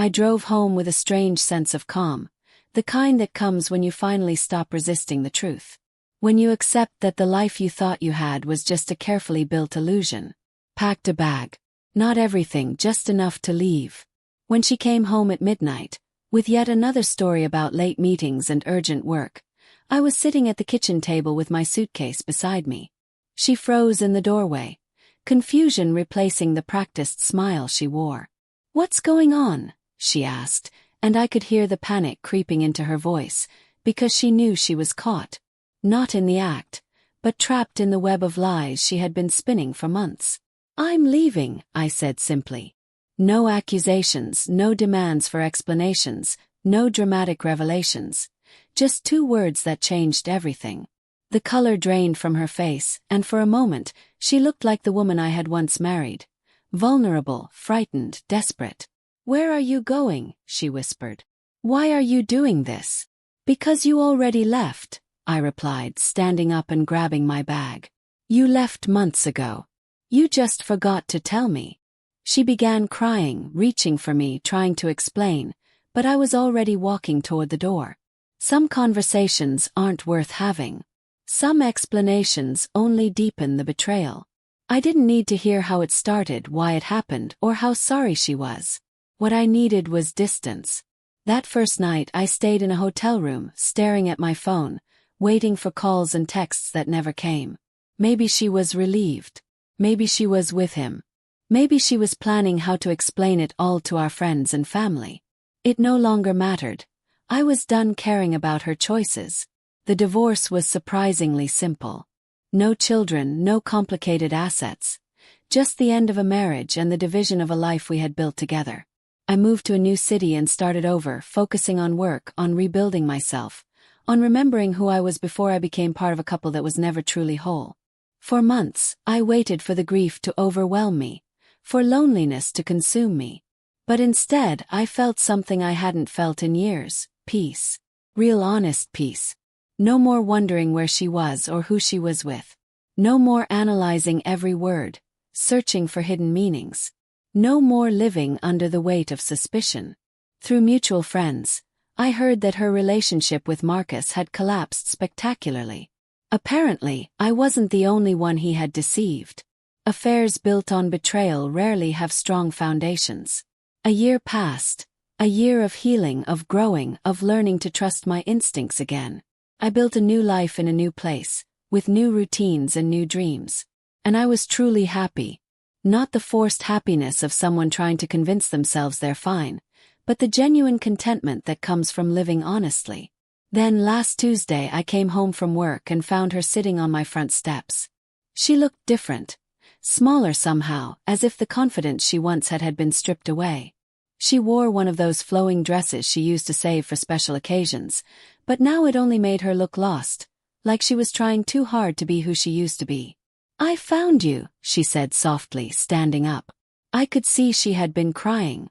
I drove home with a strange sense of calm, the kind that comes when you finally stop resisting the truth. When you accept that the life you thought you had was just a carefully built illusion. Packed a bag. Not everything, just enough to leave. When she came home at midnight, with yet another story about late meetings and urgent work, I was sitting at the kitchen table with my suitcase beside me. She froze in the doorway, confusion replacing the practiced smile she wore. "What's going on?" she asked, and I could hear the panic creeping into her voice, because she knew she was caught. Not in the act, but trapped in the web of lies she had been spinning for months. "I'm leaving," I said simply. No accusations, no demands for explanations, no dramatic revelations. Just 2 words that changed everything. The color drained from her face, and for a moment, she looked like the woman I had once married. Vulnerable, frightened, desperate. "Where are you going?" she whispered. "Why are you doing this?" "Because you already left," I replied, standing up and grabbing my bag. "You left months ago. You just forgot to tell me." She began crying, reaching for me, trying to explain, but I was already walking toward the door. Some conversations aren't worth having. Some explanations only deepen the betrayal. I didn't need to hear how it started, why it happened, or how sorry she was. What I needed was distance. That first night I stayed in a hotel room, staring at my phone, waiting for calls and texts that never came. Maybe she was relieved. Maybe she was with him. Maybe she was planning how to explain it all to our friends and family. It no longer mattered. I was done caring about her choices. The divorce was surprisingly simple. No children, no complicated assets. Just the end of a marriage and the division of a life we had built together. I moved to a new city and started over, focusing on work, on rebuilding myself, on remembering who I was before I became part of a couple that was never truly whole. For months, I waited for the grief to overwhelm me, for loneliness to consume me. But instead, I felt something I hadn't felt in years: peace. Real honest peace. No more wondering where she was or who she was with. No more analyzing every word, searching for hidden meanings. No more living under the weight of suspicion. Through mutual friends, I heard that her relationship with Marcus had collapsed spectacularly. Apparently, I wasn't the only one he had deceived. Affairs built on betrayal rarely have strong foundations. A year passed. A year of healing, of growing, of learning to trust my instincts again. I built a new life in a new place, with new routines and new dreams. And I was truly happy. Not the forced happiness of someone trying to convince themselves they're fine, but the genuine contentment that comes from living honestly. Then last Tuesday I came home from work and found her sitting on my front steps. She looked different. Smaller somehow, as if the confidence she once had been stripped away. She wore one of those flowing dresses she used to save for special occasions, but now it only made her look lost, like she was trying too hard to be who she used to be. "I found you," she said softly, standing up. I could see she had been crying.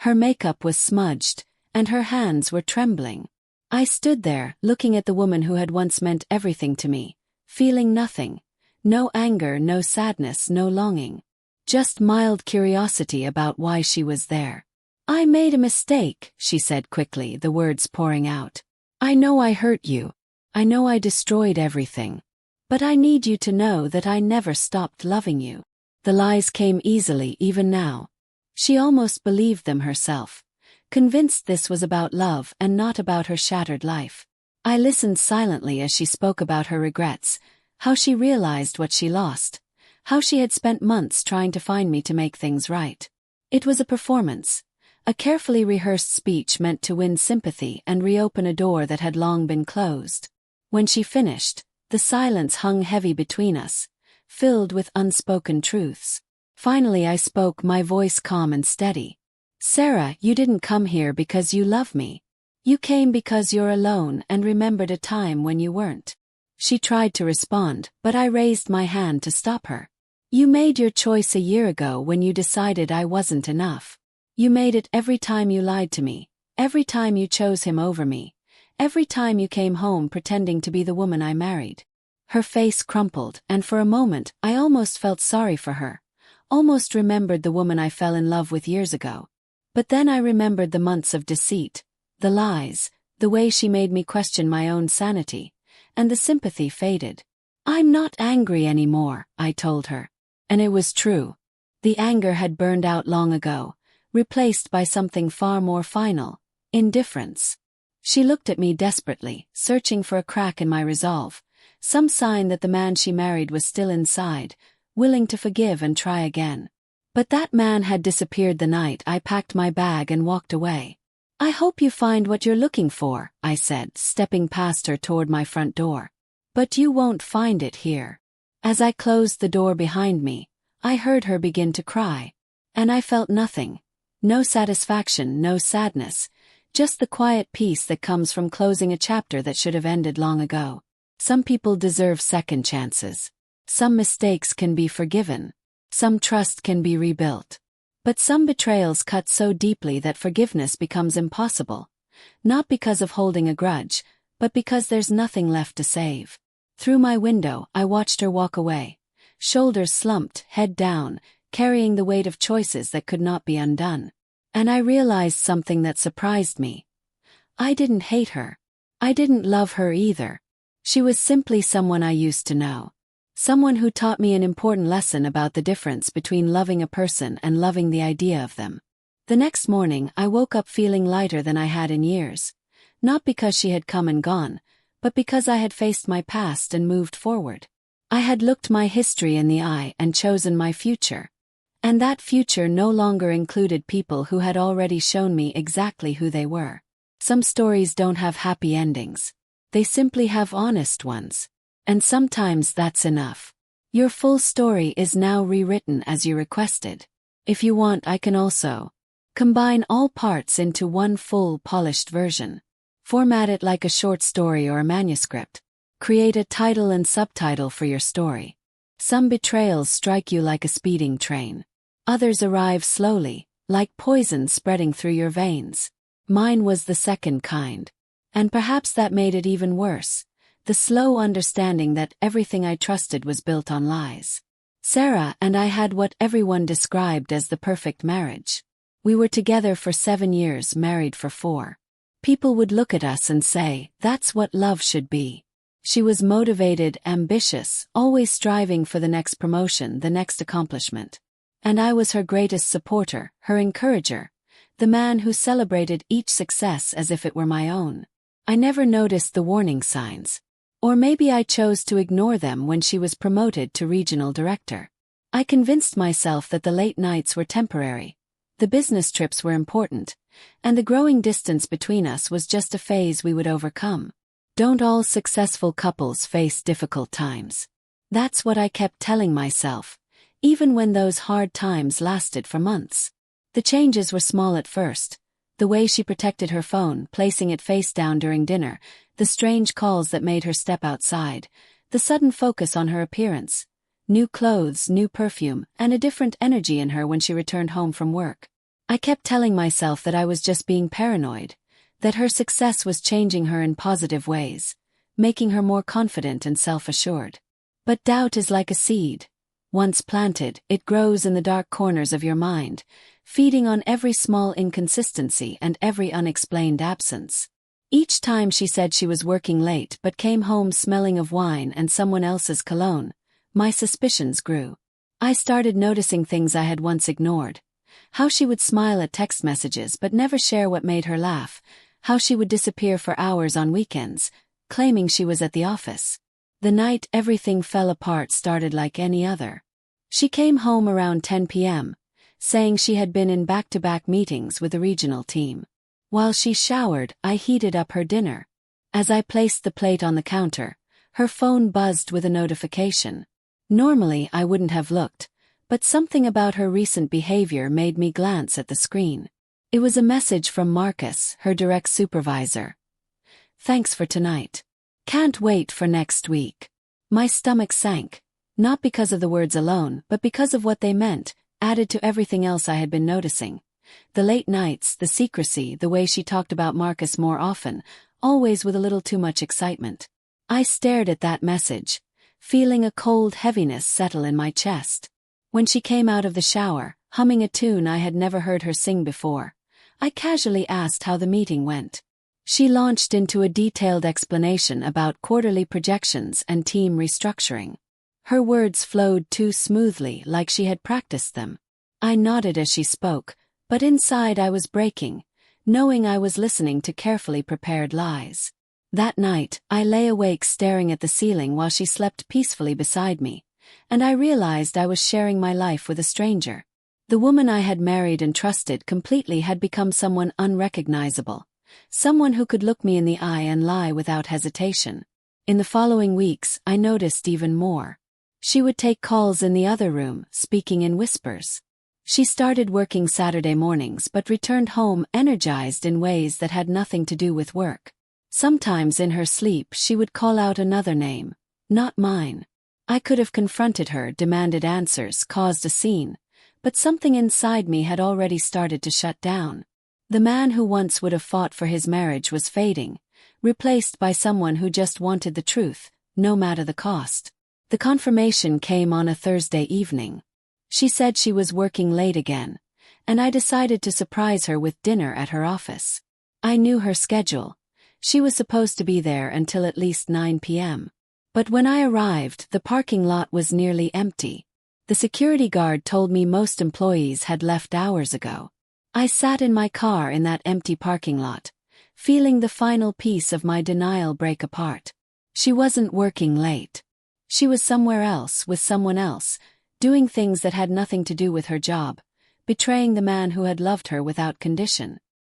Her makeup was smudged, and her hands were trembling. I stood there, looking at the woman who had once meant everything to me, feeling nothing. No anger, no sadness, no longing. Just mild curiosity about why she was there. "I made a mistake," she said quickly, the words pouring out. "I know I hurt you. I know I destroyed everything. But I need you to know that I never stopped loving you." The lies came easily even now. She almost believed them herself, convinced this was about love and not about her shattered life. I listened silently as she spoke about her regrets, how she realized what she lost, how she had spent months trying to find me to make things right. It was a performance. A carefully rehearsed speech meant to win sympathy and reopen a door that had long been closed. When she finished, the silence hung heavy between us, filled with unspoken truths. Finally I spoke, my voice calm and steady. "Sarah, you didn't come here because you love me. You came because you're alone and remembered a time when you weren't." She tried to respond, but I raised my hand to stop her. "You made your choice a year ago when you decided I wasn't enough. You made it every time you lied to me, every time you chose him over me, every time you came home pretending to be the woman I married." Her face crumpled, and for a moment I almost felt sorry for her, almost remembered the woman I fell in love with years ago. But then I remembered the months of deceit, the lies, the way she made me question my own sanity, and the sympathy faded. "I'm not angry anymore," I told her. And it was true. The anger had burned out long ago, replaced by something far more final: indifference. She looked at me desperately, searching for a crack in my resolve, some sign that the man she married was still inside, willing to forgive and try again. But that man had disappeared the night I packed my bag and walked away. "I hope you find what you're looking for," I said, stepping past her toward my front door. "But you won't find it here." As I closed the door behind me, I heard her begin to cry. And I felt nothing. No satisfaction, no sadness. Just the quiet peace that comes from closing a chapter that should have ended long ago. Some people deserve second chances. Some mistakes can be forgiven. Some trust can be rebuilt. But some betrayals cut so deeply that forgiveness becomes impossible. Not because of holding a grudge, but because there's nothing left to save. Through my window, I watched her walk away. Shoulders slumped, head down, carrying the weight of choices that could not be undone. And I realized something that surprised me. I didn't hate her. I didn't love her either. She was simply someone I used to know. Someone who taught me an important lesson about the difference between loving a person and loving the idea of them. The next morning, I woke up feeling lighter than I had in years. Not because she had come and gone, but because I had faced my past and moved forward. I had looked my history in the eye and chosen my future. And that future no longer included people who had already shown me exactly who they were. Some stories don't have happy endings. They simply have honest ones. And sometimes that's enough. Your full story is now rewritten as you requested. If you want, I can also combine all parts into one full, polished version. Format it like a short story or a manuscript. Create a title and subtitle for your story. Some betrayals strike you like a speeding train. Others arrive slowly, like poison spreading through your veins. Mine was the second kind. And perhaps that made it even worse. The slow understanding that everything I trusted was built on lies. Sarah and I had what everyone described as the perfect marriage. We were together for 7 years, married for 4. People would look at us and say, "That's what love should be." She was motivated, ambitious, always striving for the next promotion, the next accomplishment. And I was her greatest supporter, her encourager, the man who celebrated each success as if it were my own. I never noticed the warning signs. Or maybe I chose to ignore them when she was promoted to regional director. I convinced myself that the late nights were temporary, the business trips were important, and the growing distance between us was just a phase we would overcome. Don't all successful couples face difficult times? That's what I kept telling myself, even when those hard times lasted for months. The changes were small at first. The way she protected her phone, placing it face down during dinner, the strange calls that made her step outside, the sudden focus on her appearance. New clothes, new perfume, and a different energy in her when she returned home from work. I kept telling myself that I was just being paranoid, that her success was changing her in positive ways, making her more confident and self-assured. But doubt is like a seed. Once planted, it grows in the dark corners of your mind, feeding on every small inconsistency and every unexplained absence. Each time she said she was working late but came home smelling of wine and someone else's cologne, my suspicions grew. I started noticing things I had once ignored. How she would smile at text messages but never share what made her laugh. How she would disappear for hours on weekends, claiming she was at the office. The night everything fell apart started like any other. She came home around 10 p.m., saying she had been in back-to-back meetings with the regional team. While she showered, I heated up her dinner. As I placed the plate on the counter, her phone buzzed with a notification. Normally I wouldn't have looked, but something about her recent behavior made me glance at the screen. It was a message from Marcus, her direct supervisor. "Thanks for tonight. Can't wait for next week." My stomach sank, not because of the words alone, but because of what they meant, added to everything else I had been noticing. The late nights, the secrecy, the way she talked about Marcus more often, always with a little too much excitement. I stared at that message, feeling a cold heaviness settle in my chest. When she came out of the shower, humming a tune I had never heard her sing before, I casually asked how the meeting went. She launched into a detailed explanation about quarterly projections and team restructuring. Her words flowed too smoothly, like she had practiced them. I nodded as she spoke, but inside I was breaking, knowing I was listening to carefully prepared lies. That night, I lay awake staring at the ceiling while she slept peacefully beside me, and I realized I was sharing my life with a stranger. The woman I had married and trusted completely had become someone unrecognizable, someone who could look me in the eye and lie without hesitation. In the following weeks, I noticed even more. She would take calls in the other room, speaking in whispers. She started working Saturday mornings but returned home energized in ways that had nothing to do with work. Sometimes in her sleep she would call out another name, not mine. I could have confronted her, demanded answers, caused a scene, but something inside me had already started to shut down. The man who once would have fought for his marriage was fading, replaced by someone who just wanted the truth, no matter the cost. The confirmation came on a Thursday evening. She said she was working late again, and I decided to surprise her with dinner at her office. I knew her schedule. She was supposed to be there until at least 9 p.m. But when I arrived, the parking lot was nearly empty. The security guard told me most employees had left hours ago. I sat in my car in that empty parking lot, feeling the final piece of my denial break apart. She wasn't working late. She was somewhere else with someone else, doing things that had nothing to do with her job, betraying the man who had loved her without condition.